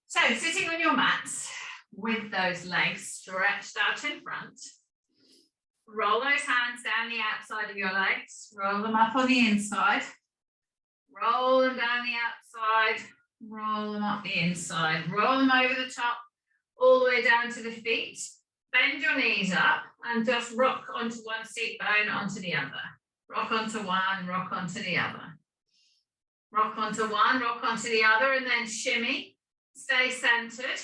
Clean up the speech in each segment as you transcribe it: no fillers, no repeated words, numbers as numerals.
So sitting on your mats with those legs stretched out in front, roll those hands down the outside of your legs, roll them up on the inside, roll them down the outside, roll them up the inside, roll them over the top, all the way down to the feet. Bend your knees up and just rock onto one seat bone onto the other. Rock onto one, rock onto the other. Rock onto one, rock onto the other, and then shimmy. Stay centered.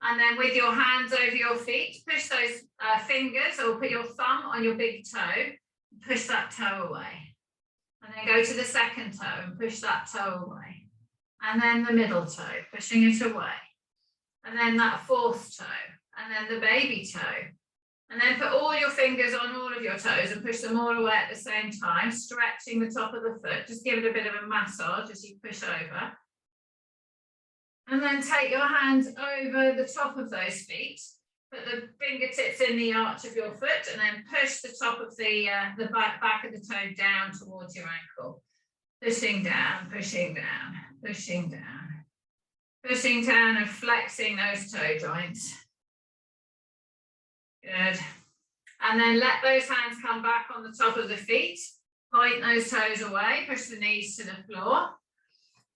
And then with your hands over your feet, push those fingers, or put your thumb on your big toe, push that toe away. And then go to the second toe and push that toe away. And then the middle toe, pushing it away. And then that fourth toe, and then the baby toe. And then put all your fingers on all of your toes and push them all away at the same time, stretching the top of the foot. Just give it a bit of a massage as you push over. And then take your hands over the top of those feet. Put the fingertips in the arch of your foot and then push the top of the back of the toe down towards your ankle. Pushing down, pushing down, pushing down. Pushing down and flexing those toe joints. Good. And then let those hands come back on the top of the feet. Point those toes away, push the knees to the floor.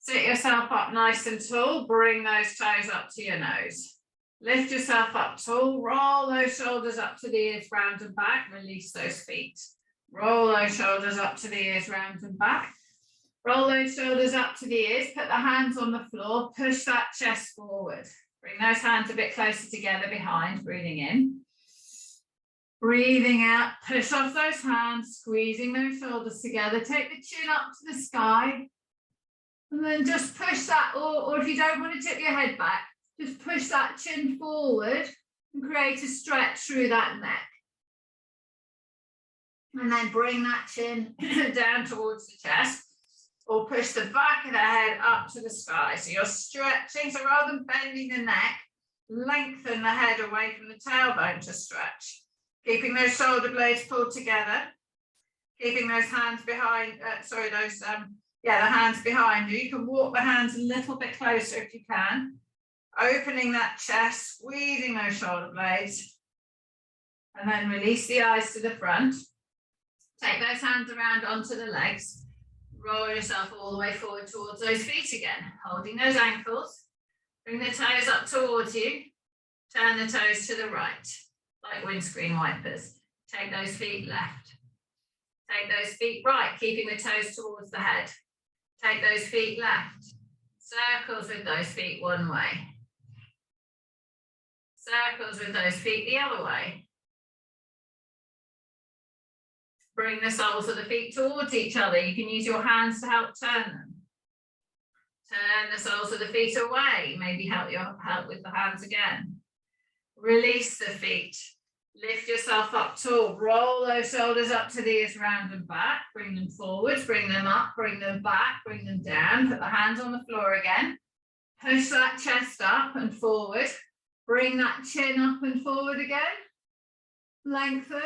Sit yourself up nice and tall, bring those toes up to your nose. Lift yourself up tall, roll those shoulders up to the ears, round and back, release those feet. Roll those shoulders up to the ears, round and back. Roll those shoulders up to the ears, put the hands on the floor, push that chest forward. Bring those hands a bit closer together behind, breathing in. Breathing out, push off those hands, squeezing those shoulders together. Take the chin up to the sky. And then just push that, or if you don't want to tip your head back, just push that chin forward and create a stretch through that neck. And then bring that chin down towards the chest, or push the back of the head up to the sky. So you're stretching, so rather than bending the neck, lengthen the head away from the tailbone to stretch. Keeping those shoulder blades pulled together, keeping those hands behind, the hands behind you. You can walk the hands a little bit closer if you can. Opening that chest, squeezing those shoulder blades. And then release the eyes to the front. Take those hands around onto the legs. Roll yourself all the way forward towards those feet again. Holding those ankles. Bring the toes up towards you. Turn the toes to the right, like windscreen wipers. Take those feet left. Take those feet right, keeping the toes towards the head. Take those feet left. Circles with those feet one way. Circles with those feet the other way. Bring the soles of the feet towards each other. You can use your hands to help turn them. Turn the soles of the feet away. Maybe help with the hands again. Release the feet. Lift yourself up tall. Roll those shoulders up to the ears, round and back. Bring them forwards, bring them up, bring them back, bring them down. Put the hands on the floor again. Push that chest up and forward. Bring that chin up and forward again. Lengthen.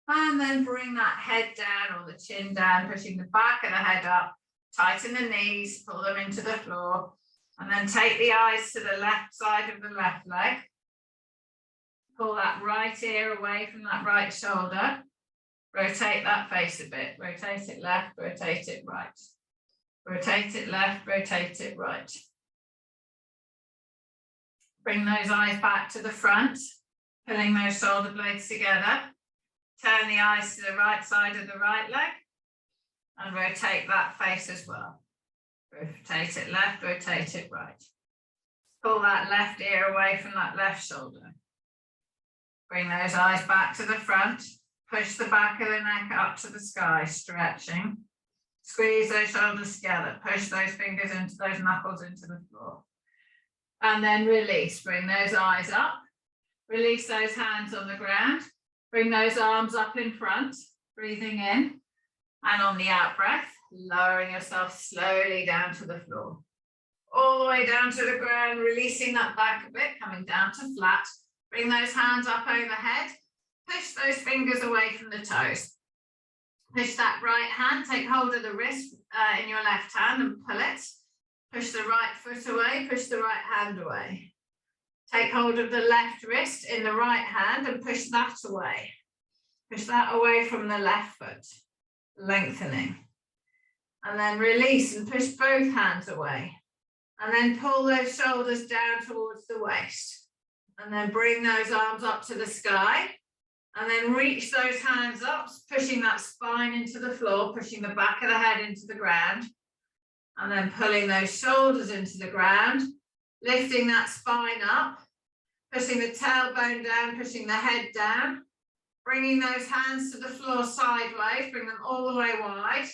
And then bring that head down or the chin down, pushing the back of the head up. Tighten the knees, pull them into the floor. And then take the eyes to the left side of the left leg. Pull that right ear away from that right shoulder. Rotate that face a bit. Rotate it left, rotate it right. Rotate it left, rotate it right. Bring those eyes back to the front, pulling those shoulder blades together. Turn the eyes to the right side of the right leg and rotate that face as well. Rotate it left, rotate it right. Pull that left ear away from that left shoulder. Bring those eyes back to the front. Push the back of the neck up to the sky, stretching. Squeeze those shoulders together. Push those fingers into those knuckles into the floor. And then release. Bring those eyes up. Release those hands on the ground. Bring those arms up in front. Breathing in. And on the out breath, lowering yourself slowly down to the floor. All the way down to the ground, releasing that back a bit, coming down to flat. Bring those hands up overhead. Push those fingers away from the toes. Push that right hand, take hold of the wrist in your left hand and pull it. Push the right foot away, push the right hand away. Take hold of the left wrist in the right hand and push that away. Push that away from the left foot, lengthening. And then release and push both hands away. And then pull those shoulders down towards the waist. And then bring those arms up to the sky. And then reach those hands up, pushing that spine into the floor, pushing the back of the head into the ground. And then pulling those shoulders into the ground, lifting that spine up, pushing the tailbone down, pushing the head down, bringing those hands to the floor sideways, bring them all the way wide.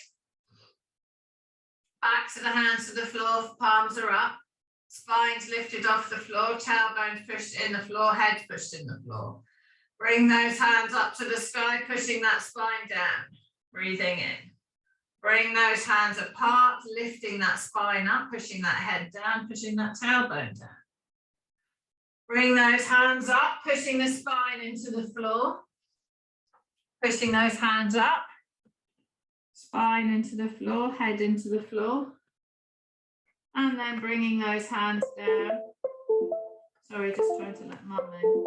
Back to the hands to the floor, palms are up, spines lifted off the floor, tailbone pushed in the floor, head pushed in the floor. Bring those hands up to the sky, pushing that spine down, breathing in. Bring those hands apart, lifting that spine up, pushing that head down, pushing that tailbone down. Bring those hands up, pushing the spine into the floor, pushing those hands up, spine into the floor, head into the floor, and then bringing those hands down. Sorry, just trying to let mum in.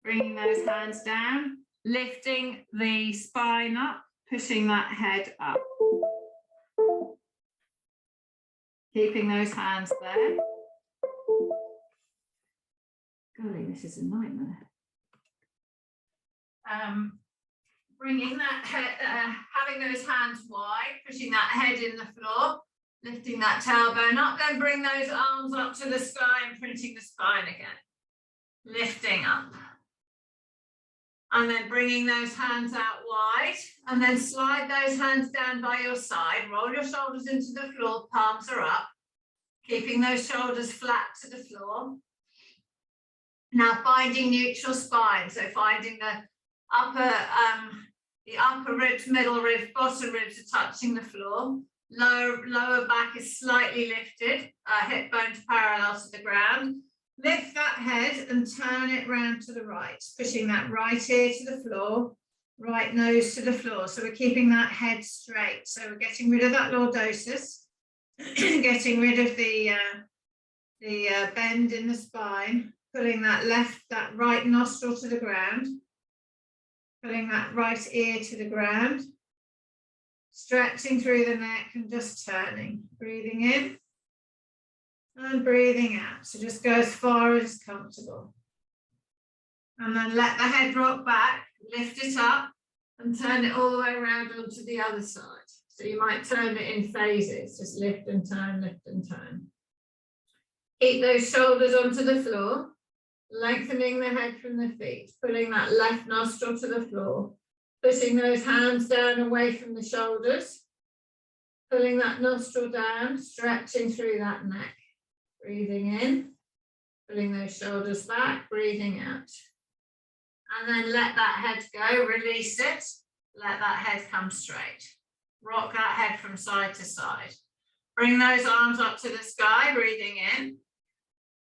Bringing those hands down, lifting the spine up, pushing that head up. Keeping those hands there. Golly, this is a nightmare. Bringing that head, having those hands wide, pushing that head in the floor, lifting that tailbone up, then bring those arms up to the sky and printing the spine again. Lifting up. And then bringing those hands out wide, and then slide those hands down by your side. Roll your shoulders into the floor, palms are up, keeping those shoulders flat to the floor. Now finding neutral spine, so finding the upper ribs, middle ribs, bottom ribs are touching the floor. Lower back is slightly lifted, hip bones parallel to the ground. Lift that head and turn it round to the right, pushing that right ear to the floor, right nose to the floor. So we're keeping that head straight. So we're getting rid of that lordosis, getting rid of the bend in the spine, pulling that right nostril to the ground, pulling that right ear to the ground, stretching through the neck and just turning, breathing in. And breathing out, so just go as far as comfortable. And then let the head rock back, lift it up and turn it all the way around onto the other side. So you might turn it in phases, just lift and turn, lift and turn. Keep those shoulders onto the floor, lengthening the head from the feet, pulling that left nostril to the floor, pushing those hands down away from the shoulders, pulling that nostril down, stretching through that neck. Breathing in, pulling those shoulders back, breathing out. And then let that head go, release it, let that head come straight. Rock that head from side to side. Bring those arms up to the sky, breathing in.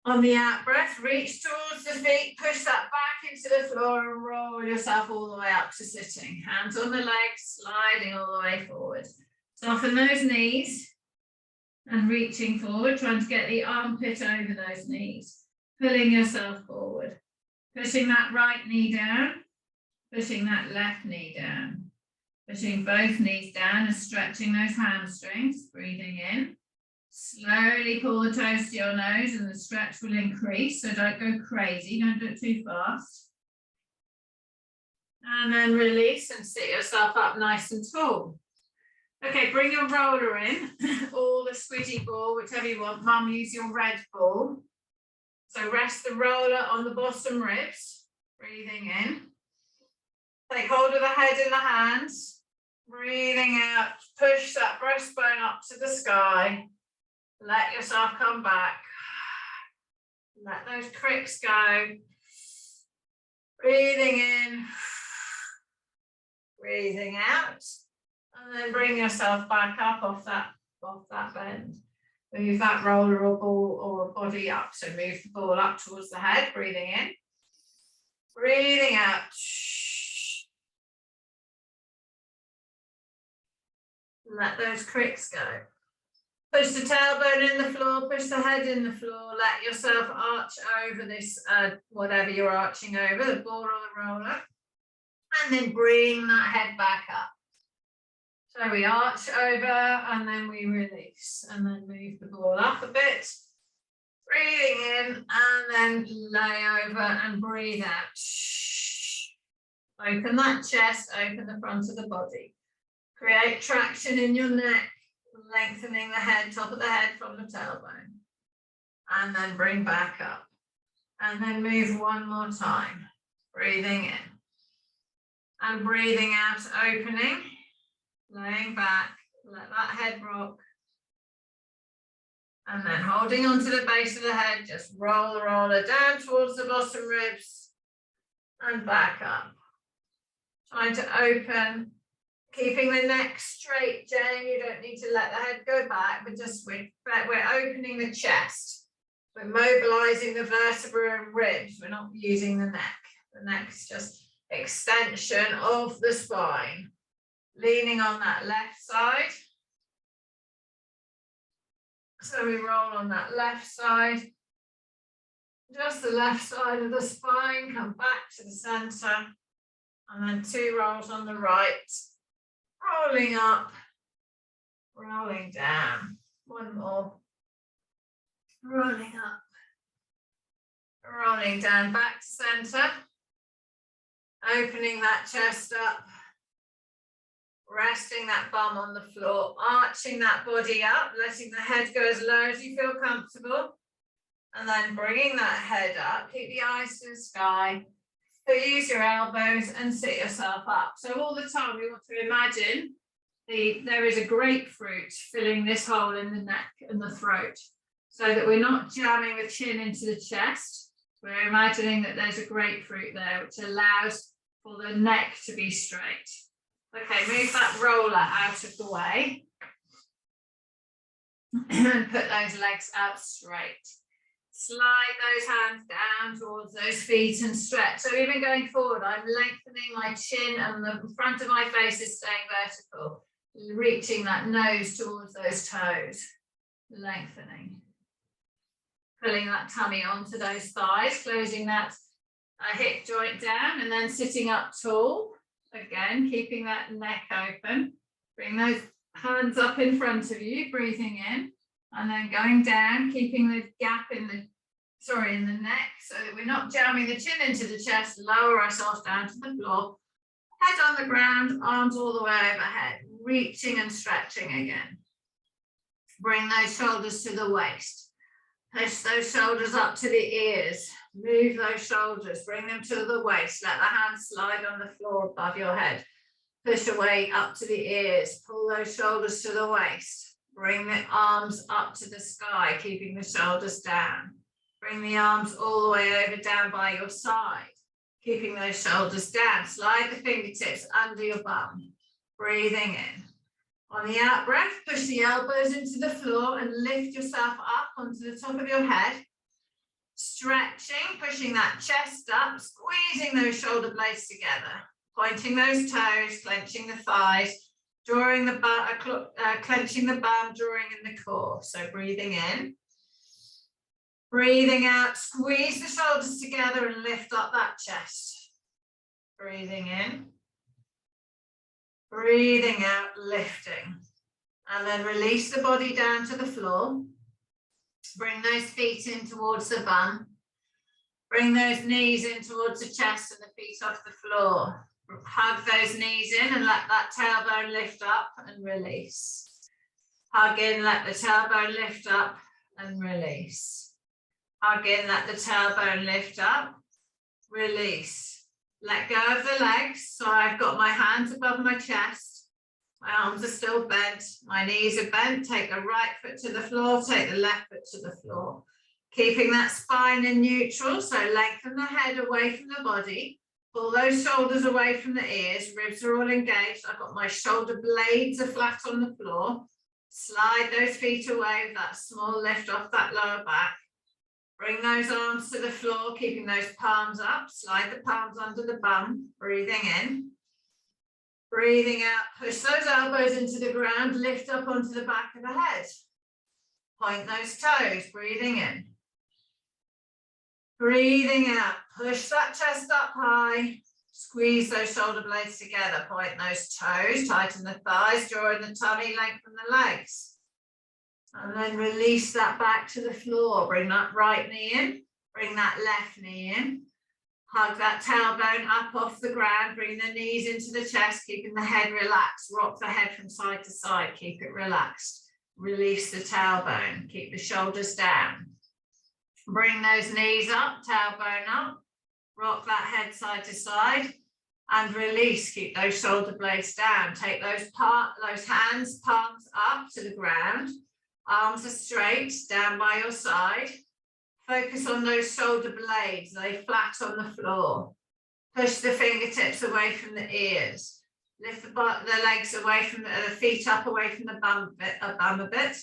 On the out breath, reach towards the feet, push that back into the floor and roll yourself all the way up to sitting. Hands on the legs, sliding all the way forward. Soften those knees. And reaching forward, trying to get the armpit over those knees, pulling yourself forward, pushing that right knee down, pushing that left knee down, pushing both knees down and stretching those hamstrings, breathing in. Slowly pull the toes to your nose and the stretch will increase, so don't go crazy, don't do it too fast. And then release and sit yourself up nice and tall. Okay, bring your roller in, or the squidgy ball, whichever you want. Mum, use your red ball. So rest the roller on the bottom ribs, breathing in. Take hold of the head in the hands, breathing out. Push that breastbone up to the sky. Let yourself come back. Let those cricks go. Breathing in, breathing out. And then bring yourself back up off that bend. Move that roller or ball or body up. So move the ball up towards the head, breathing in. Breathing out. Let those cricks go. Push the tailbone in the floor, push the head in the floor, let yourself arch over this, whatever you're arching over, the ball or the roller, and then bring that head back up. So we arch over and then we release, and then move the ball up a bit, breathing in, and then lay over and breathe out. Open that chest, open the front of the body. Create traction in your neck, lengthening the head, top of the head from the tailbone. And then bring back up. And then move one more time. Breathing in. And breathing out, opening. Laying back. Let that head rock. And then holding onto the base of the head, just roll the roller down towards the bottom ribs. And back up. Trying to open. Keeping the neck straight, Jane. You don't need to let the head go back, but just we're opening the chest. We're mobilizing the vertebra and ribs. We're not using the neck. The neck's just extension of the spine. Leaning on that left side. So we roll on that left side. Just the left side of the spine. Come back to the center. And then 2 rolls on the right. Rolling up, rolling down. One more. Rolling up, rolling down, back to center. Opening that chest up. Resting that bum on the floor, arching that body up, letting the head go as low as you feel comfortable. And then bringing that head up, keep the eyes to the sky. But use your elbows and sit yourself up. So all the time we want to imagine there is a grapefruit filling this hole in the neck and the throat, so that we're not jamming the chin into the chest. We're imagining that there's a grapefruit there, which allows for the neck to be straight. Okay, move that roller out of the way and put those legs out straight. Slide those hands down towards those feet and stretch. So even going forward, I'm lengthening my chin and the front of my face is staying vertical. Reaching that nose towards those toes. Lengthening. Pulling that tummy onto those thighs, closing that hip joint down and then sitting up tall. Again, keeping that neck open. Bring those hands up in front of you, breathing in. And then going down, keeping the gap in the neck, so that we're not jamming the chin into the chest. Lower ourselves down to the floor. Head on the ground, arms all the way overhead. Reaching and stretching again. Bring those shoulders to the waist. Push those shoulders up to the ears. Move those shoulders, bring them to the waist. Let the hands slide on the floor above your head. Push away up to the ears. Pull those shoulders to the waist. Bring the arms up to the sky, keeping the shoulders down. Bring the arms all the way over down by your side, keeping those shoulders down. Slide the fingertips under your bum. Breathing in. On the out breath, push the elbows into the floor and lift yourself up onto the top of your head. Stretching, pushing that chest up, squeezing those shoulder blades together. Pointing those toes, clenching the thighs. Drawing the bum, clenching the bum, drawing in the core. So breathing in. Breathing out, squeeze the shoulders together and lift up that chest. Breathing in. Breathing out, lifting. And then release the body down to the floor. Bring those feet in towards the bum. Bring those knees in towards the chest and the feet off the floor. Hug those knees in and let that tailbone lift up and release. Hug in, let the tailbone lift up and release. Hug in, let the tailbone lift up, release. Let go of the legs. So I've got my hands above my chest. My arms are still bent. My knees are bent. Take the right foot to the floor. Take the left foot to the floor. Keeping that spine in neutral. So lengthen the head away from the body. Pull those shoulders away from the ears. Ribs are all engaged. I've got my shoulder blades are flat on the floor. Slide those feet away with that small lift off that lower back. Bring those arms to the floor, keeping those palms up. Slide the palms under the bum. Breathing in. Breathing out. Push those elbows into the ground. Lift up onto the back of the head. Point those toes, breathing in. Breathing out, push that chest up high. Squeeze those shoulder blades together, point those toes, tighten the thighs, drawing the tummy, lengthen the legs. And then release that back to the floor. Bring that right knee in, bring that left knee in. Hug that tailbone up off the ground, bring the knees into the chest, keeping the head relaxed. Rock the head from side to side, keep it relaxed. Release the tailbone, keep the shoulders down. Bring those knees up, tailbone up. Rock that head side to side and release. Keep those shoulder blades down. Take those hands, palms up to the ground. Arms are straight, down by your side. Focus on those shoulder blades. Lay flat on the floor. Push the fingertips away from the ears. Lift the legs away from the feet up away from the bum a bit.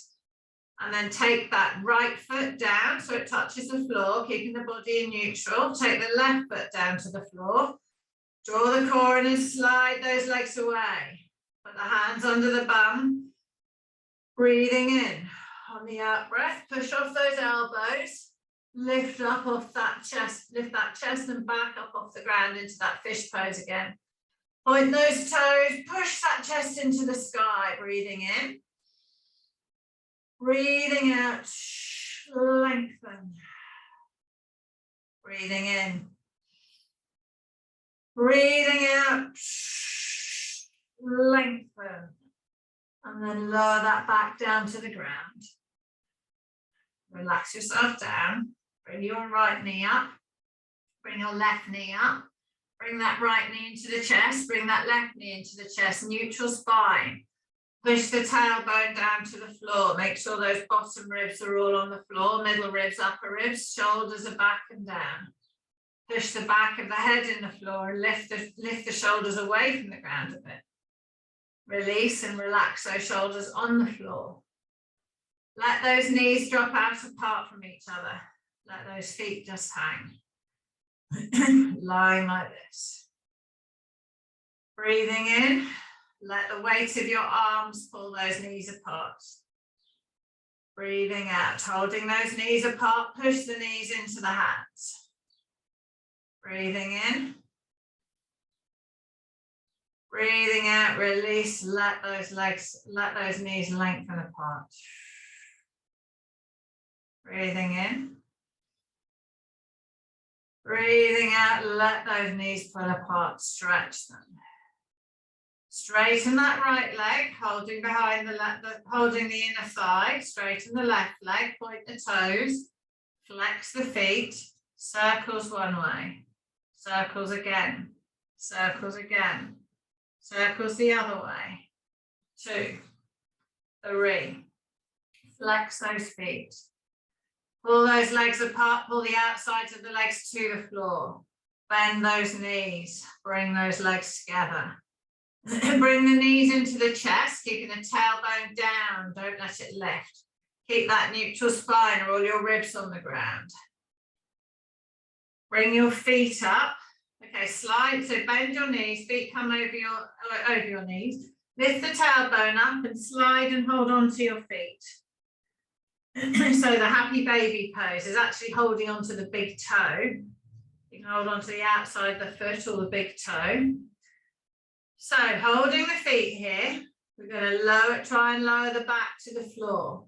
And then take that right foot down so it touches the floor, keeping the body in neutral. Take the left foot down to the floor. Draw the core in and slide those legs away. Put the hands under the bum. Breathing in. On the out breath, push off those elbows. Lift up off that chest. Lift that chest and back up off the ground into that fish pose again. Point those toes. Push that chest into the sky. Breathing in. Breathing out, lengthen. Breathing in. Breathing out, lengthen. And then lower that back down to the ground. Relax yourself down. Bring your right knee up. Bring your left knee up. Bring that right knee into the chest. Bring that left knee into the chest. Neutral spine. Push the tailbone down to the floor. Make sure those bottom ribs are all on the floor. Middle ribs, upper ribs. Shoulders are back and down. Push the back of the head in the floor and lift the shoulders away from the ground a bit. Release and relax those shoulders on the floor. Let those knees drop out apart from each other. Let those feet just hang. Lying like this. Breathing in. Let the weight of your arms pull those knees apart. Breathing out, holding those knees apart, push the knees into the hands. Breathing in. Breathing out, release, let those knees lengthen apart. Breathing in. Breathing out, let those knees pull apart, stretch them. Straighten that right leg, holding behind holding the inner thigh. Straighten the left leg, point the toes, flex the feet, circles one way, circles again, circles again, circles the other way. 2, 3, flex those feet. Pull those legs apart, pull the outsides of the legs to the floor. Bend those knees, bring those legs together. Bring the knees into the chest, keeping the tailbone down, don't let it lift. Keep that neutral spine or all your ribs on the ground. Bring your feet up. Okay, slide, so bend your knees, feet come over your knees. Lift the tailbone up and slide and hold on to your feet. So the happy baby pose is actually holding onto the big toe. You can hold onto the outside of the foot or the big toe. So holding the feet here, we're going to try and lower the back to the floor.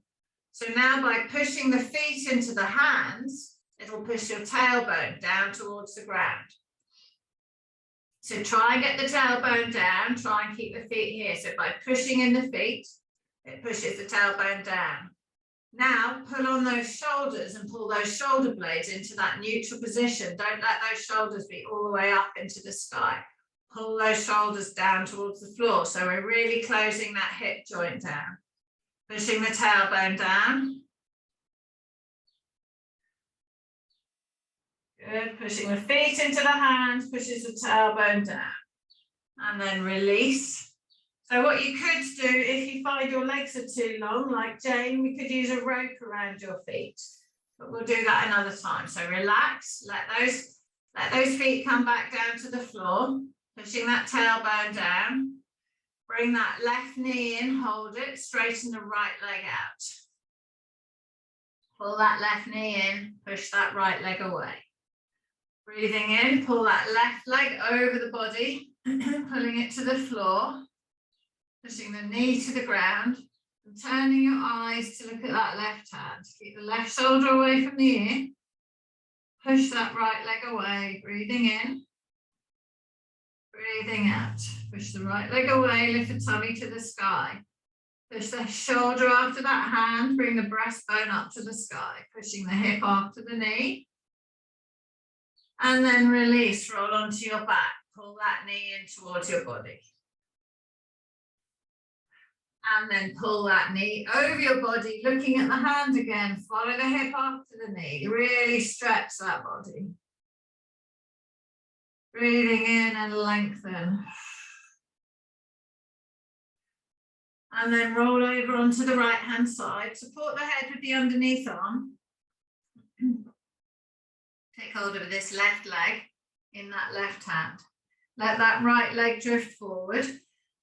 So now by pushing the feet into the hands, it'll push your tailbone down towards the ground. So try and get the tailbone down, try and keep the feet here. So by pushing in the feet, it pushes the tailbone down. Now put on those shoulders and pull those shoulder blades into that neutral position. Don't let those shoulders be all the way up into the sky. Pull those shoulders down towards the floor. So we're really closing that hip joint down. Pushing the tailbone down. Good. Pushing the feet into the hands, pushes the tailbone down. And then release. So what you could do, if you find your legs are too long, like Jane, we could use a rope around your feet. But we'll do that another time. So relax, let those feet come back down to the floor. Pushing that tailbone down, bring that left knee in, hold it, straighten the right leg out. Pull that left knee in, push that right leg away. Breathing in, pull that left leg over the body, pulling it to the floor, pushing the knee to the ground, and turning your eyes to look at that left hand. Keep the left shoulder away from the ear. Push that right leg away, breathing in, breathing out. Push the right leg away, lift the tummy to the sky. Push the shoulder after that hand, bring the breastbone up to the sky, pushing the hip after the knee. And then release, roll onto your back. Pull that knee in towards your body. And then pull that knee over your body, looking at the hand again. Follow the hip after the knee. Really stretch that body. Breathing in and lengthen. And then roll over onto the right hand side. Support the head with the underneath arm. Take hold of this left leg in that left hand. Let that right leg drift forward.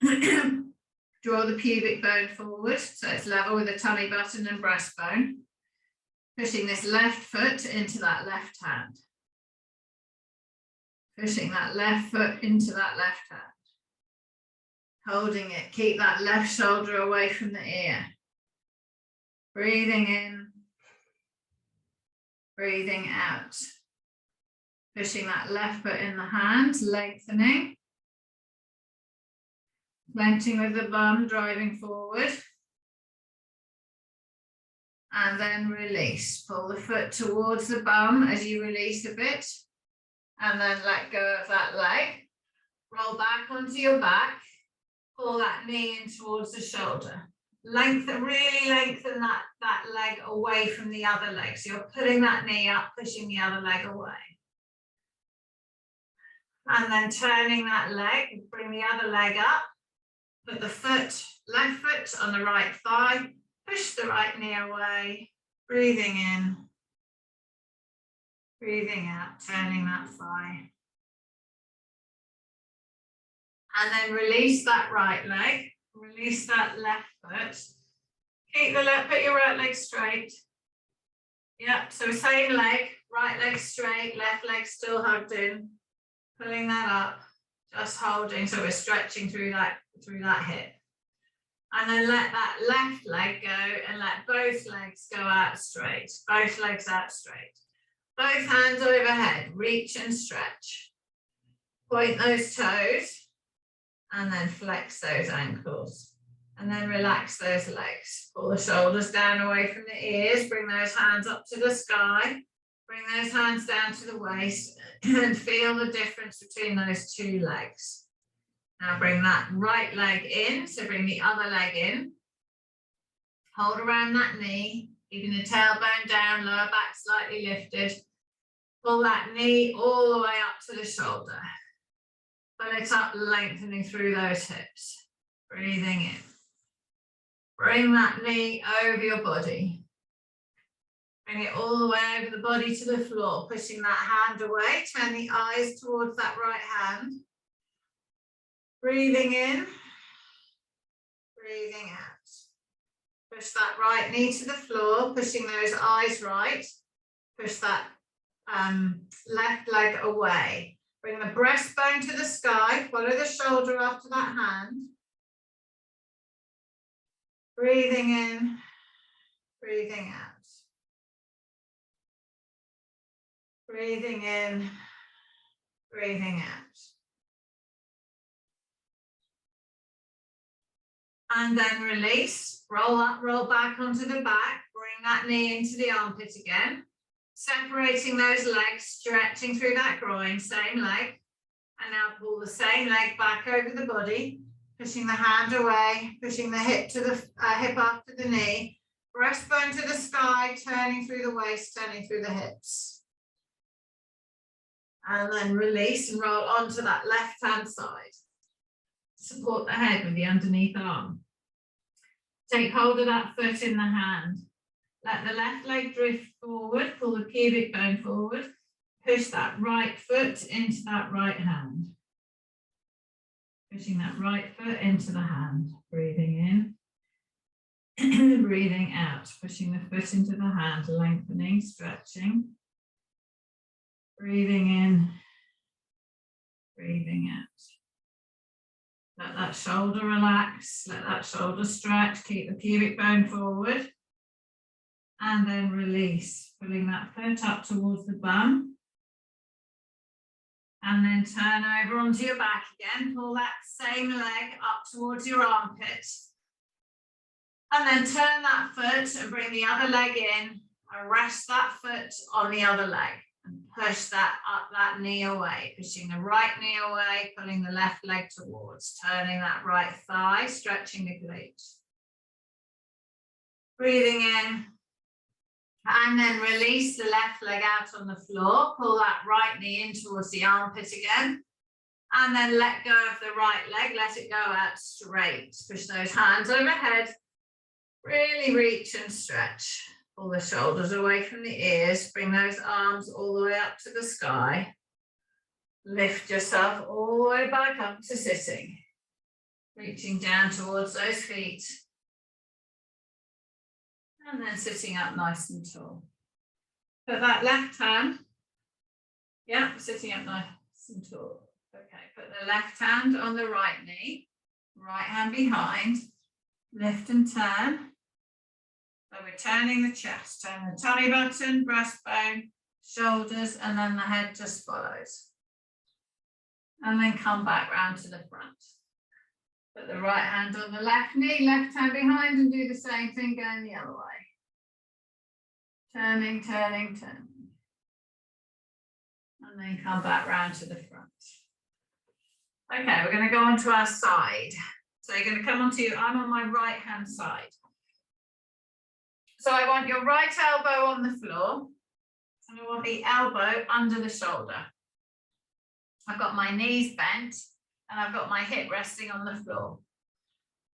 Draw the pubic bone forward so it's level with the tummy button and breastbone. Pushing this left foot into that left hand. Pushing that left foot into that left hand. Holding it, keep that left shoulder away from the ear. Breathing in, breathing out. Pushing that left foot in the hand, lengthening. Clenching with the bum, driving forward. And then release. Pull the foot towards the bum as you release a bit. And then let go of that leg. Roll back onto your back. Pull that knee in towards the shoulder. Really lengthen that leg away from the other leg. So you're pulling that knee up, pushing the other leg away. And then turning that leg, bring the other leg up. Put the foot, left foot on the right thigh. Push the right knee away. Breathing in. Breathing out, turning that thigh. And then release that right leg. Release that left foot. Keep the left, put your right leg straight. Yep, so same leg, right leg straight, left leg still hugged in. Pulling that up, just holding, so we're stretching through that hip. And then let that left leg go and let both legs go out straight. Both legs out straight. Both hands overhead, reach and stretch. Point those toes and then flex those ankles. And then relax those legs. Pull the shoulders down away from the ears, bring those hands up to the sky. Bring those hands down to the waist and feel the difference between those two legs. Now bring that right leg in, so bring the other leg in. Hold around that knee, keeping the tailbone down, lower back slightly lifted. Pull that knee all the way up to the shoulder. Pull it up, lengthening through those hips. Breathing in. Bring that knee over your body. Bring it all the way over the body to the floor, pushing that hand away. Turn the eyes towards that right hand. Breathing in, breathing out. Push that right knee to the floor, pushing those eyes right. Push that left leg away. Bring the breastbone to the sky. Follow the shoulder after that hand. Breathing in, breathing out. Breathing in, breathing out. And then release, roll up, roll back onto the back, bring that knee into the armpit again. Separating those legs, stretching through that groin, same leg. And now pull the same leg back over the body, pushing the hand away, pushing the hip to the hip up to the knee, breastbone to the sky, turning through the waist, turning through the hips. And then release and roll onto that left-hand side. Support the head with the underneath arm. Take hold of that foot in the hand. Let the left leg drift forward, pull the pubic bone forward. Push that right foot into that right hand. Pushing that right foot into the hand. Breathing in. Breathing out, pushing the foot into the hand, lengthening, stretching. Breathing in, breathing out. Let that shoulder relax, let that shoulder stretch, keep the pubic bone forward. And then release, pulling that foot up towards the bum. And then turn over onto your back again. Pull that same leg up towards your armpit. And then turn that foot and bring the other leg in. And rest that foot on the other leg. And push that up, that knee away. Pushing the right knee away, pulling the left leg towards. Turning that right thigh, stretching the glutes. Breathing in. And then release the left leg out on the floor. Pull that right knee in towards the armpit again. And then let go of the right leg. Let it go out straight. Push those hands overhead. Really reach and stretch. Pull the shoulders away from the ears. Bring those arms all the way up to the sky. Lift yourself all the way back up to sitting. Reaching down towards those feet. And then sitting up nice and tall. Put that left hand, sitting up nice and tall. Okay, put the left hand on the right knee, right hand behind, lift and turn. So we're turning the chest, turn the tummy button, breastbone, shoulders, and then the head just follows. And then come back round to the front. Put the right hand on the left knee, left hand behind, and do the same thing going the other way. Turning, turning, turning. And then come back round to the front. Okay, we're going to go on to our side. So you're going to come onto, I'm on my right hand side. So I want your right elbow on the floor, and I want the elbow under the shoulder. I've got my knees bent, and I've got my hip resting on the floor.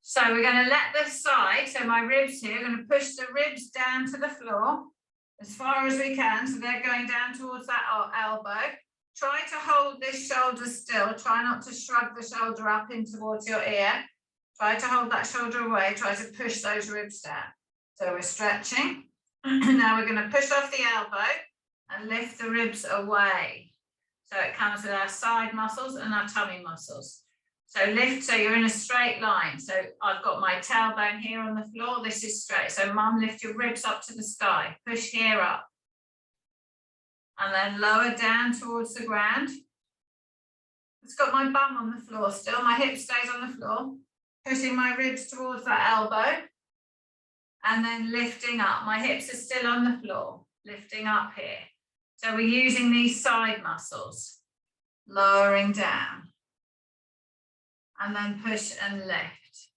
So we're going to let this side, so my ribs here, we're going to push the ribs down to the floor as far as we can, so they're going down towards that elbow. Try to hold this shoulder still. Try not to shrug the shoulder up in towards your ear. Try to hold that shoulder away. Try to push those ribs down. So we're stretching. Now we're going to push off the elbow and lift the ribs away. So it comes with our side muscles and our tummy muscles. So lift, so you're in a straight line. So I've got my tailbone here on the floor. This is straight. So mum, lift your ribs up to the sky. Push here up. And then lower down towards the ground. It's got my bum on the floor still. My hip stays on the floor. Pushing my ribs towards that elbow. And then lifting up. My hips are still on the floor. Lifting up here. So we're using these side muscles. Lowering down. And then push and lift.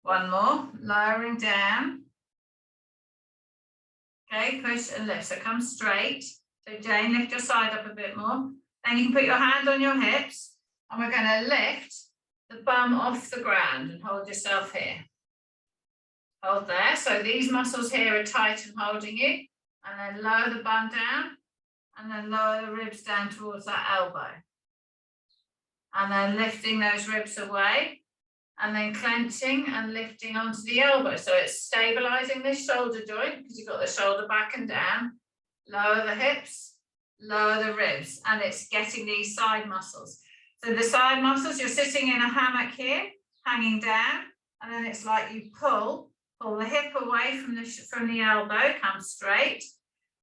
One more. Lowering down. Okay, push and lift. So come straight. So Jane, lift your side up a bit more. Then you can put your hand on your hips. And we're going to lift the bum off the ground and hold yourself here. Hold there. So these muscles here are tight and holding you. And then lower the bum down. And then lower the ribs down towards that elbow. And then lifting those ribs away. And then clenching and lifting onto the elbow. So it's stabilizing this shoulder joint because you've got the shoulder back and down. Lower the hips, lower the ribs. And it's getting these side muscles. So the side muscles, you're sitting in a hammock here, hanging down. And then it's like you pull the hip away from the elbow, come straight.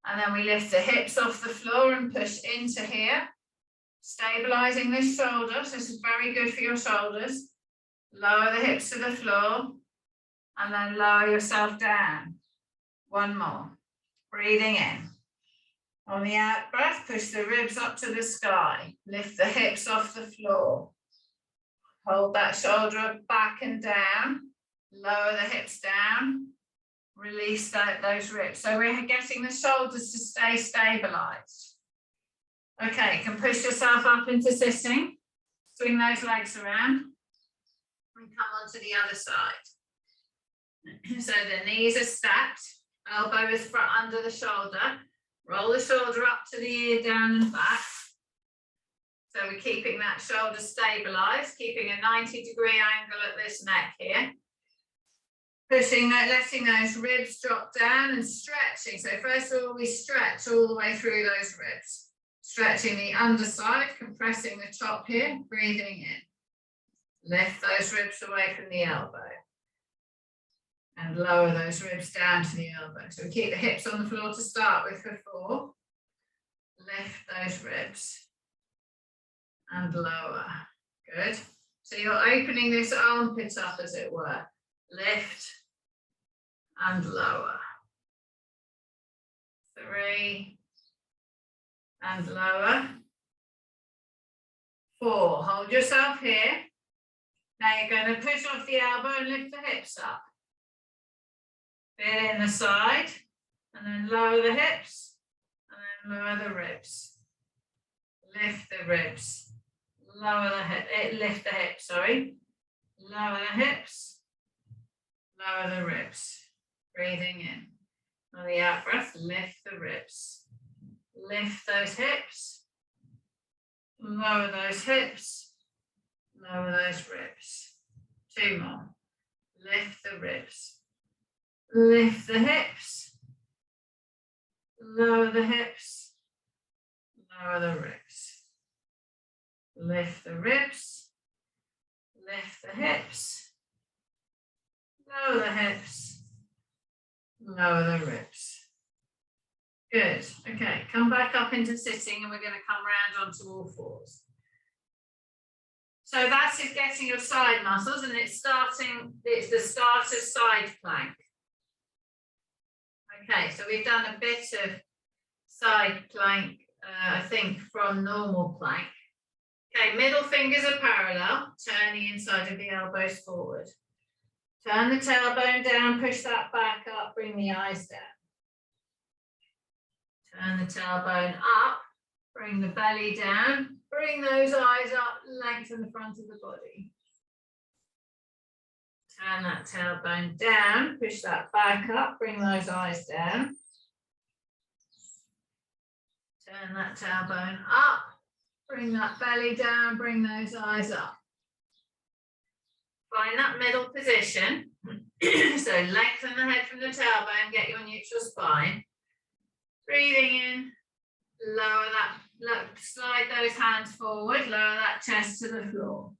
And then we lift the hips off the floor and push into here. Stabilizing this shoulder. So this is very good for your shoulders. Lower the hips to the floor. And then lower yourself down. One more. Breathing in. On the out breath, push the ribs up to the sky. Lift the hips off the floor. Hold that shoulder back and down. Lower the hips down. Release those ribs. So we're getting the shoulders to stay stabilized. Okay, you can push yourself up into sitting. Swing those legs around. And come onto the other side. So the knees are stacked. Elbow is front under the shoulder. Roll the shoulder up to the ear, down and back. So we're keeping that shoulder stabilized, keeping a 90-degree angle at this neck here. Pushing that, letting those ribs drop down and stretching. So first of all, we stretch all the way through those ribs. Stretching the underside, compressing the top here, breathing in. Lift those ribs away from the elbow. And lower those ribs down to the elbow. So we keep the hips on the floor to start with for 4. Lift those ribs. And lower. Good. So you're opening this armpit up, as it were. Lift and lower. 3 and lower. 4. Hold yourself here. Now you're going to push off the elbow and lift the hips up. Feel in the side, and then lower the hips, and then lower the ribs. Lift the ribs. Lower the hip. Lift the hips. Sorry. Lower the hips. Lower the ribs. Breathing in. On the out breath, lift the ribs. Lift those hips. Lower those hips. Lower those ribs. 2 more. Lift the ribs. Lift the hips. Lower the hips. Lower the ribs. Lift the ribs. Lift the hips. Lower the hips. Lower the ribs. Good. Okay, come back up into sitting and we're going to come round onto all 4s. So that is getting your side muscles, and it's the start of side plank. Okay, so we've done a bit of side plank, I think, from normal plank. Okay, middle fingers are parallel, turn the inside of the elbows forward. Turn the tailbone down, push that back up, bring the eyes down. Turn the tailbone up, bring the belly down, bring those eyes up, lengthen the front of the body. Turn that tailbone down, push that back up, bring those eyes down. Turn that tailbone up, bring that belly down, bring those eyes up. Find that middle position. So lengthen the head from the tailbone, get your neutral spine. Breathing in, lower that, slide those hands forward, lower that chest to the floor.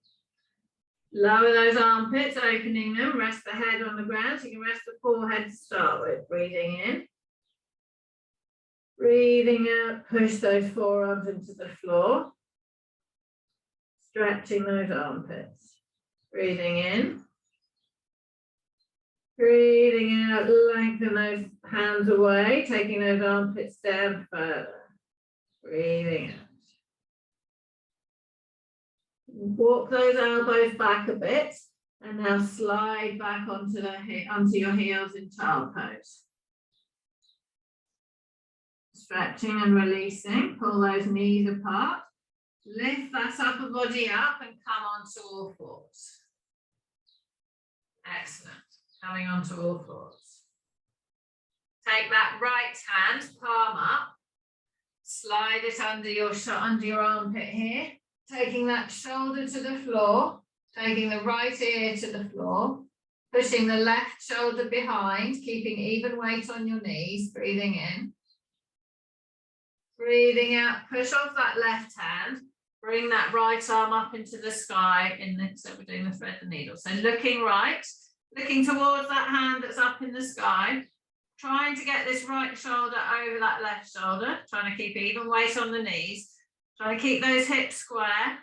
Lower those armpits, opening them, rest the head on the ground. So you can rest the forehead to start with. Breathing in. Breathing out, push those forearms into the floor. Stretching those armpits. Breathing in. Breathing out, lengthen those hands away, taking those armpits down further. Breathing out. Walk those elbows back a bit, and now slide back onto your heels in child pose. Stretching and releasing, pull those knees apart, lift that upper body up and come onto all 4s. Excellent, coming onto all 4s. Take that right hand, palm up, slide it under your armpit here. Taking that shoulder to the floor, taking the right ear to the floor, pushing the left shoulder behind, keeping even weight on your knees, breathing in. Breathing out, push off that left hand, bring that right arm up into the sky, so we're doing the thread the needle. So looking right, looking towards that hand that's up in the sky, trying to get this right shoulder over that left shoulder, trying to keep even weight on the knees. Try to keep those hips square,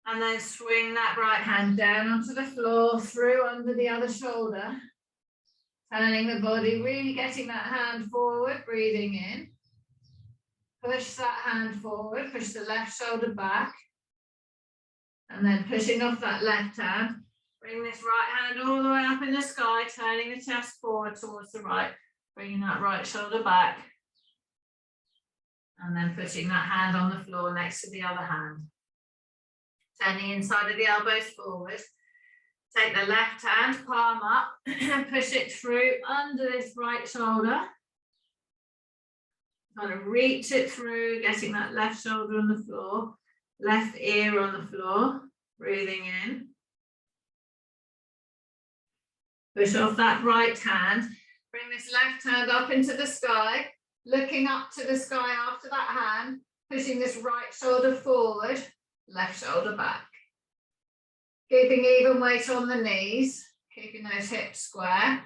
and then swing that right hand down onto the floor, through under the other shoulder. Turning the body, really getting that hand forward, breathing in. Push that hand forward, push the left shoulder back. And then pushing off that left hand, bring this right hand all the way up in the sky, turning the chest forward towards the right, bringing that right shoulder back. And then putting that hand on the floor next to the other hand. Turn the inside of the elbows forward. Take the left hand, palm up, and push it through under this right shoulder. Kind of reach it through, getting that left shoulder on the floor, left ear on the floor, breathing in. Push off that right hand. Bring this left hand up into the sky, looking up to the sky after that hand, pushing this right shoulder forward, left shoulder back. Keeping even weight on the knees, keeping those hips square,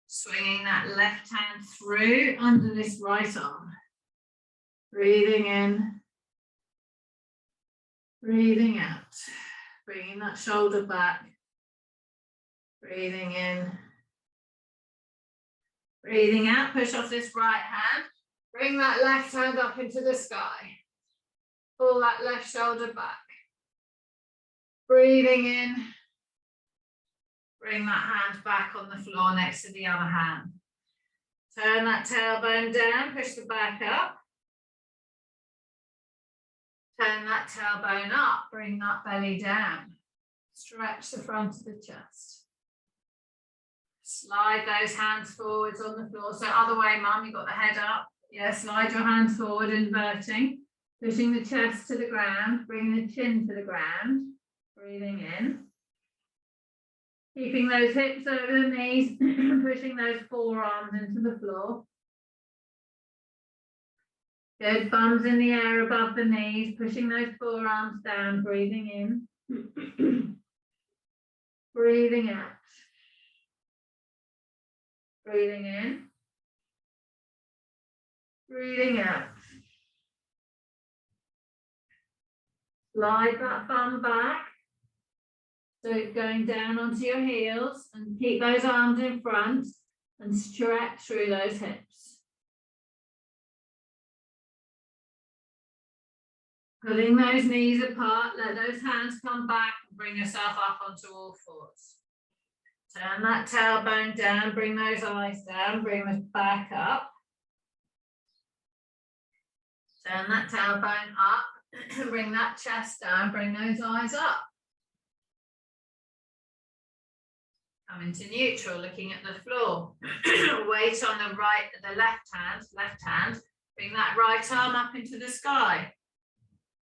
swinging that left hand through under this right arm. Breathing in, breathing out, bringing that shoulder back, breathing in, breathing out, push off this right hand, bring that left hand up into the sky, pull that left shoulder back, breathing in, bring that hand back on the floor next to the other hand, turn that tailbone down, push the back up, turn that tailbone up, bring that belly down, stretch the front of the chest. Slide those hands forwards on the floor. So other way, mum, you've got the head up. Yeah, slide your hands forward, inverting, pushing the chest to the ground, bringing the chin to the ground, breathing in. Keeping those hips over the knees, pushing those forearms into the floor. Good, thumbs in the air above the knees, pushing those forearms down, breathing in. Breathing out. Breathing in. Breathing out. Slide that thumb back. So it's going down onto your heels and keep those arms in front and stretch through those hips. Pulling those knees apart, let those hands come back and bring yourself up onto all fours. Turn that tailbone down, bring those eyes down, bring the back up. Turn that tailbone up, bring that chest down, bring those eyes up. Come into neutral, looking at the floor. Weight on the left hand, bring that right arm up into the sky.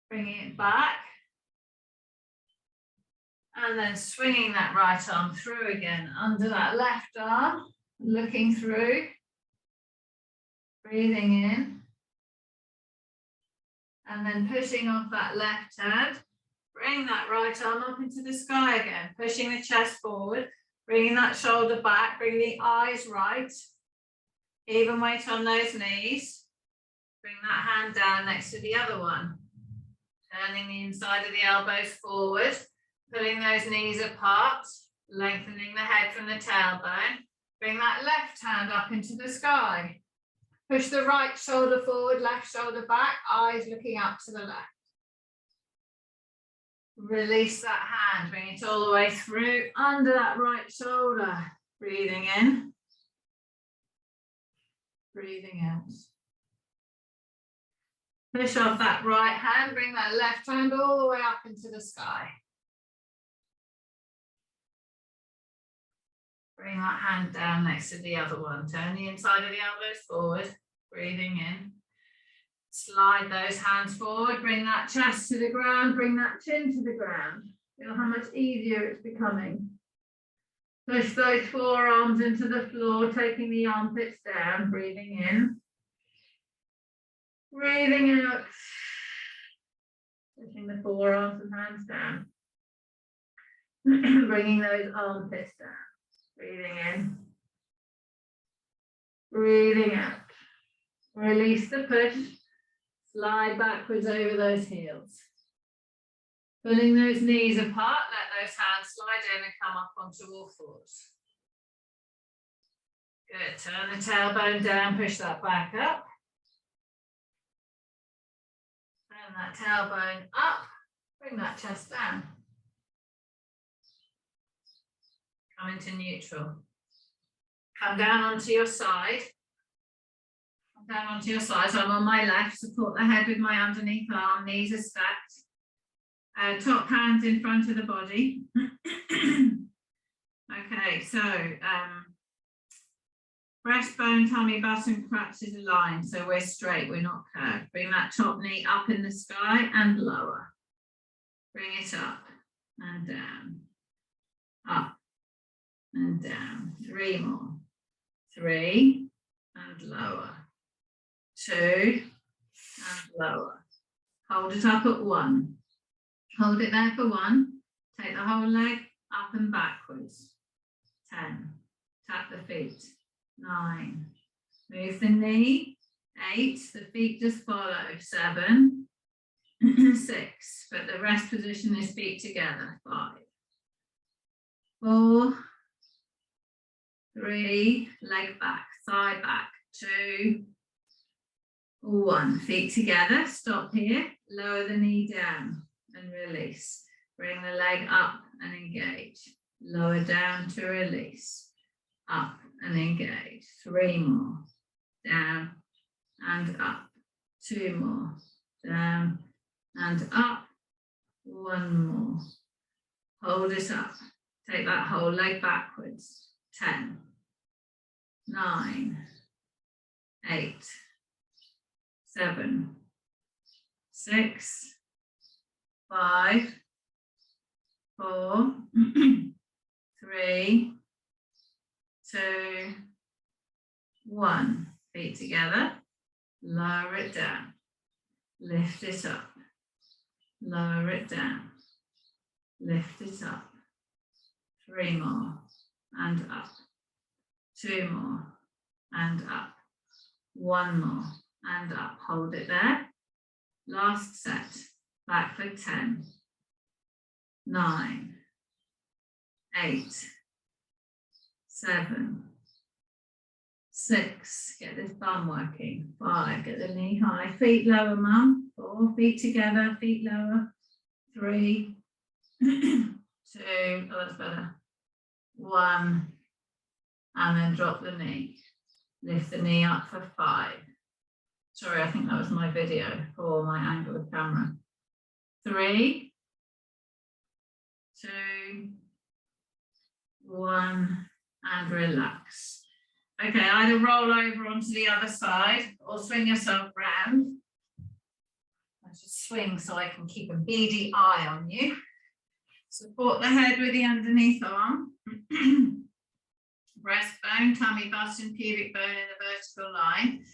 Bringing it back. And then swinging that right arm through again, under that left arm, looking through. Breathing in. And then pushing off that left hand. Bring that right arm up into the sky again, pushing the chest forward. Bringing that shoulder back, bring the eyes right. Even weight on those knees. Bring that hand down next to the other one. Turning the inside of the elbows forward. Pulling those knees apart. Lengthening the head from the tailbone. Bring that left hand up into the sky. Push the right shoulder forward, left shoulder back. Eyes looking up to the left. Release that hand, bring it all the way through under that right shoulder. Breathing in. Breathing out. Push off that right hand, bring that left hand all the way up into the sky. Bring that hand down next to the other one. Turn the inside of the elbows forward. Breathing in. Slide those hands forward, bring that chest to the ground, bring that chin to the ground. Feel how much easier it's becoming. Push those forearms into the floor, taking the armpits down, breathing in. Breathing out. Pushing the forearms and hands down. Bringing those armpits down. Breathing in. Breathing out. Release the push. Slide backwards over those heels. Pulling those knees apart, let those hands slide in and come up onto all fours. Good, turn the tailbone down, push that back up. Turn that tailbone up, bring that chest down. Come into neutral. Come down onto your side. Down onto your side, so I'm on my left, support the head with my underneath arm, knees are stacked, top hands in front of the body. Okay, so breastbone, tummy, butt and crutch is aligned, so we're straight, we're not curved. Bring that top knee up in the sky and lower. Bring it up and down, up and down. 3 more. 3 and lower. 2 and lower. Hold it up at 1. Hold it there for 1. Take the whole leg up and backwards. 10. Tap the feet. 9. Move the knee. 8. The feet just follow. 7. 6. But the rest position is feet together. 5. 4. 3. Leg back. Thigh back. 2. 1. Feet together. Stop here. Lower the knee down and release. Bring the leg up and engage. Lower down to release. Up and engage. 3 more. Down and up. 2 more. Down and up. 1 more. Hold it up. Take that whole leg backwards. 10. 9. 8. 7. 6. 5. 4. 3. 2. 1. Feet together. Lower it down. Lift it up. Lower it down. Lift it up. 3 more. And up. 2 more. And up. 1 more. And up. Hold it there. Last set. Back for 10. 9. 8. 7. 6. Get this bum working. 5. Get the knee high. Feet lower, mum. 4. Feet together. Feet lower. 3. 2. Oh, that's better. 1. And then drop the knee. Lift the knee up for 5. Sorry, I think that was my video for my angle of camera. 3. 2. 1. And relax. Okay, either roll over onto the other side or swing yourself round. I just swing so I can keep a beady eye on you. Support the head with the underneath arm. Breastbone, tummy, bust and pubic bone in a vertical line.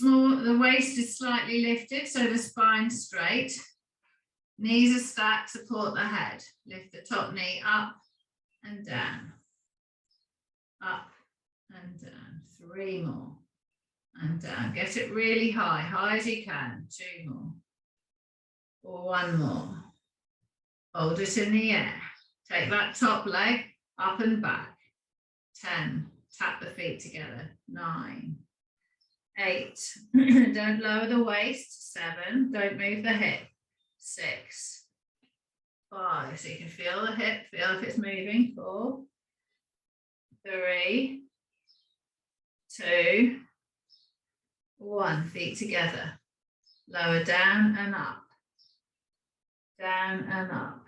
The waist is slightly lifted so the spine's straight. Knees are stacked, support the head. Lift the top knee up and down. Up and down. 3 more. And down. Get it really high, high as you can. 2 more. Or 1 more. Hold it in the air. Take that top leg up and back. 10. Tap the feet together. 9. 8. Don't lower the waist. 7. Don't move the hip. 6. 5. So you can feel the hip, feel if it's moving. 4. 3. 2. 1. Feet together. Lower down and up. Down and up.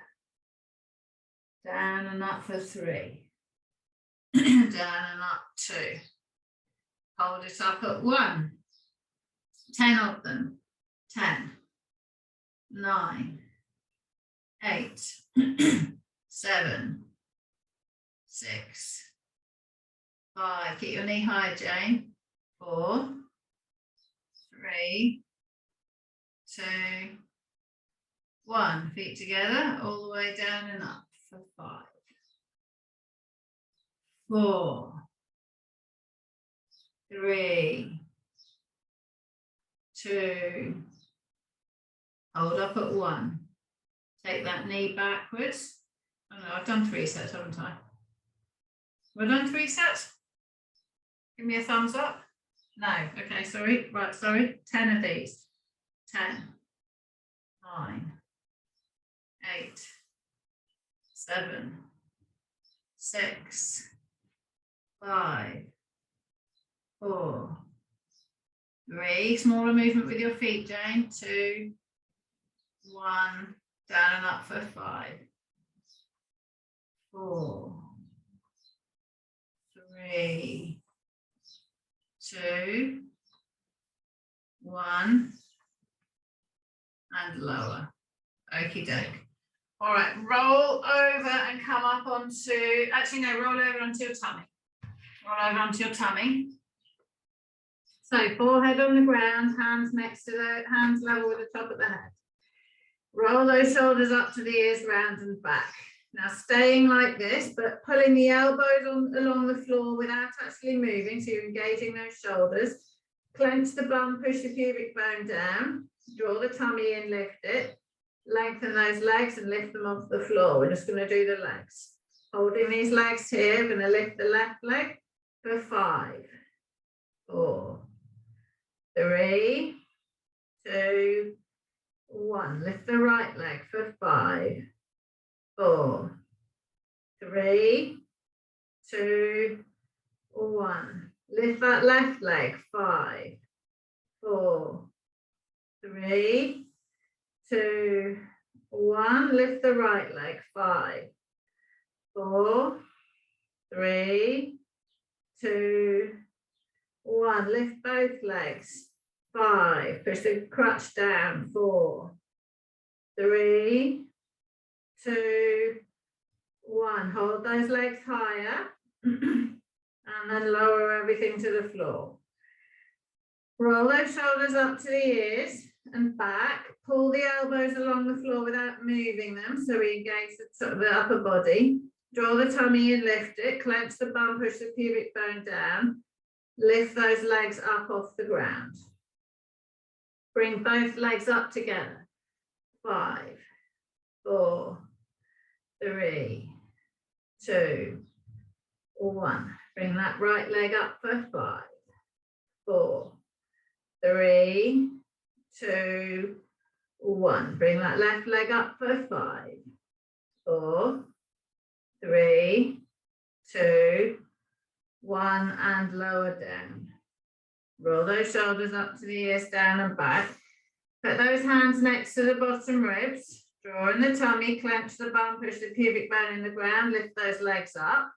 Down and up for 3. Down and up 2. Hold it up at 1. 10 of them. 10. 9. 8. 7. 6. 5. Keep your knee high, Jane. 4. 3. 2. 1. Feet together, all the way down and up for 5. 4. 3. 2. Hold up at 1. Take that knee backwards. Oh no, I've done 3 sets, haven't I? We've done 3 sets? Give me a thumbs up. No, okay, sorry. Right, sorry. 10 of these. 10. 9. 8. 7. 6. 5. 4. 3. Smaller movement with your feet, Jane. 2. 1. Down and up for 5. 4. 3. 2. 1. And lower. Okie doke. All right, roll over and come up onto, actually no, roll over onto your tummy. Roll over onto your tummy. So forehead on the ground, hands next to the, hands level with the top of the head. Roll those shoulders up to the ears, round and back. Now staying like this, but pulling the elbows along the floor without actually moving, so you're engaging those shoulders. Clench the bum, push the pubic bone down, draw the tummy in, lift it. Lengthen those legs and lift them off the floor. We're just going to do the legs. Holding these legs here, we're going to lift the left leg for 5, 4, 3, 2, 1. Lift the right leg for 5, 4, 3, 2, 1. Lift that left leg, 5, 4, 3, 2, 1. Lift the right leg, 5, 4, 3, 2, 1. Lift both legs, 5. Push the crutch down, 4, 3, 2, 1. Hold those legs higher and then lower everything to the floor. Roll those shoulders up to the ears and back. Pull the elbows along the floor without moving them, so we engage the upper body. Draw the tummy in, lift it, clench the bum, push the pubic bone down. Lift those legs up off the ground. Bring both legs up together. 5, 4, 3, 2, 1. Bring that right leg up for 5, 4, 3, 2, 1. Bring that left leg up for 5, 4, 3, 2, 1, and lower down. Roll those shoulders up to the ears, down and back. Put those hands next to the bottom ribs. Draw in the tummy, clench the bum, push the pubic bone in the ground, lift those legs up.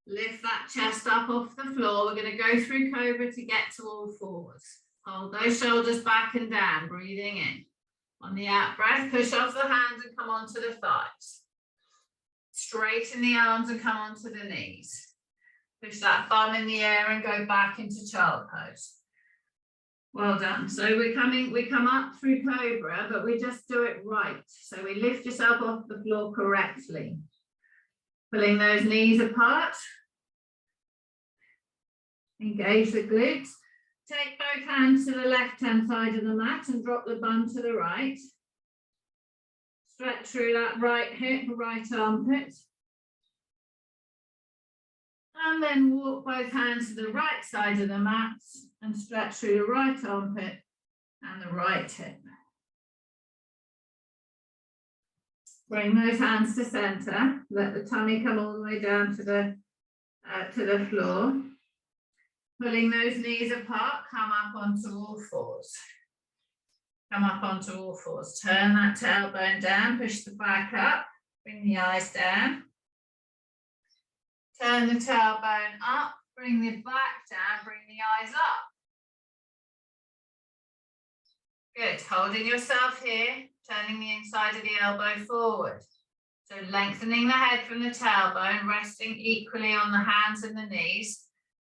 Lift that chest up off the floor. We're going to go through Cobra to get to all fours. Hold those shoulders back and down, breathing in. On the out breath, push off the hands and come onto the thighs. Straighten the arms and come onto the knees. Push that bum in the air and go back into child pose. Well done. So we come up through Cobra, but we just do it right. So we lift yourself off the floor correctly. Pulling those knees apart. Engage the glutes. Take both hands to the left-hand side of the mat and drop the bum to the right. Stretch through that right hip, right armpit. And then walk both hands to the right side of the mat and stretch through the right armpit and the right hip. Bring those hands to center. Let the tummy come all the way down to the floor. Pulling those knees apart, come up onto all fours. Come up onto all fours. Turn that tailbone down, push the back up, bring the eyes down. Turn the tailbone up, bring the back down, bring the eyes up. Good, holding yourself here, turning the inside of the elbow forward. So lengthening the head from the tailbone, resting equally on the hands and the knees.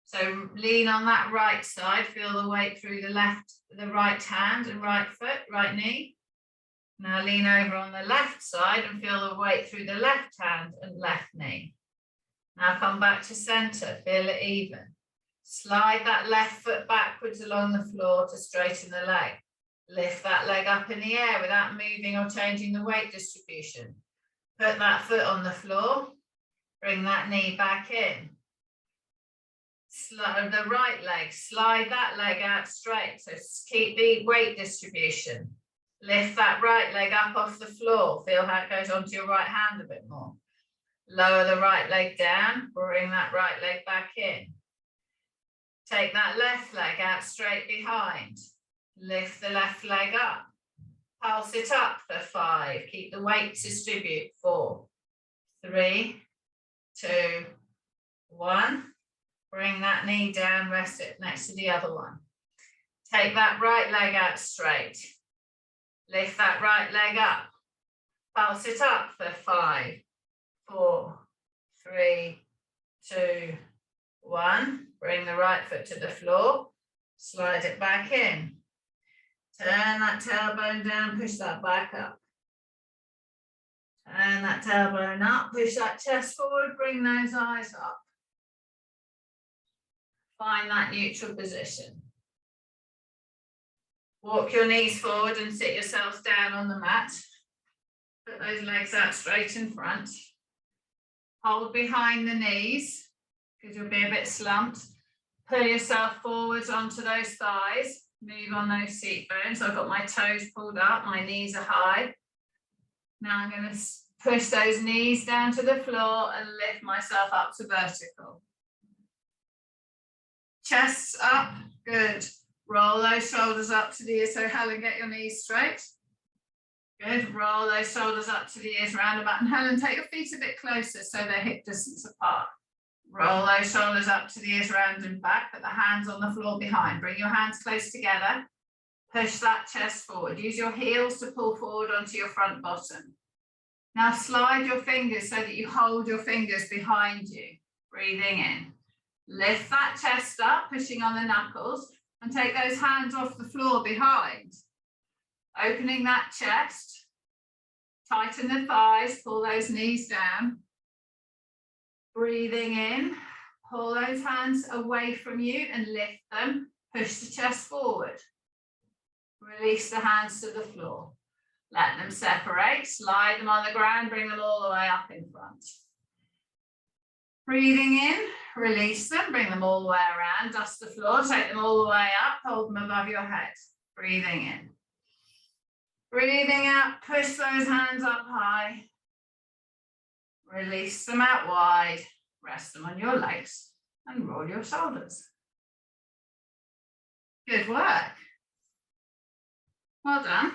So lean on that right side, feel the weight through the right hand and right foot, right knee. Now lean over on the left side and feel the weight through the left hand and left knee. Now come back to center, feel it even. Slide that left foot backwards along the floor to straighten the leg. Lift that leg up in the air without moving or changing the weight distribution. Put that foot on the floor, bring that knee back in. Slide the right leg, slide that leg out straight, so keep the weight distribution. Lift that right leg up off the floor, feel how it goes onto your right hand a bit more. Lower the right leg down, bring that right leg back in. Take that left leg out straight behind. Lift the left leg up. Pulse it up for 5. Keep the weight distribute. 4, 3, 2, 1. Bring that knee down, rest it next to the other one. Take that right leg out straight. Lift that right leg up. Pulse it up for 5, 4, 3, 2, 1. Bring the right foot to the floor. Slide it back in. Turn that tailbone down, push that back up. Turn that tailbone up, push that chest forward, bring those eyes up. Find that neutral position. Walk your knees forward and sit yourselves down on the mat. Put those legs out straight in front. Hold behind the knees because you'll be a bit slumped. Pull yourself forwards onto those thighs. Move on those seat bones. I've got my toes pulled up, my knees are high. Now I'm going to push those knees down to the floor and lift myself up to vertical. Chests up, good. Roll those shoulders up to the ears. So Helen, get your knees straight. Good, roll those shoulders up to the ears, round about. And Helen, take your feet a bit closer so they're hip distance apart. Roll those shoulders up to the ears, round and back. Put the hands on the floor behind. Bring your hands close together. Push that chest forward. Use your heels to pull forward onto your front bottom. Now slide your fingers so that you hold your fingers behind you. Breathing in. Lift that chest up, pushing on the knuckles, and take those hands off the floor behind. Opening that chest. Tighten the thighs, pull those knees down. Breathing in, pull those hands away from you and lift them. Push the chest forward. Release the hands to the floor. Let them separate, slide them on the ground, bring them all the way up in front. Breathing in, release them, bring them all the way around, dust the floor, take them all the way up, hold them above your head. Breathing in. Breathing out, push those hands up high. Release them out wide, rest them on your legs and roll your shoulders. Good work. Well done.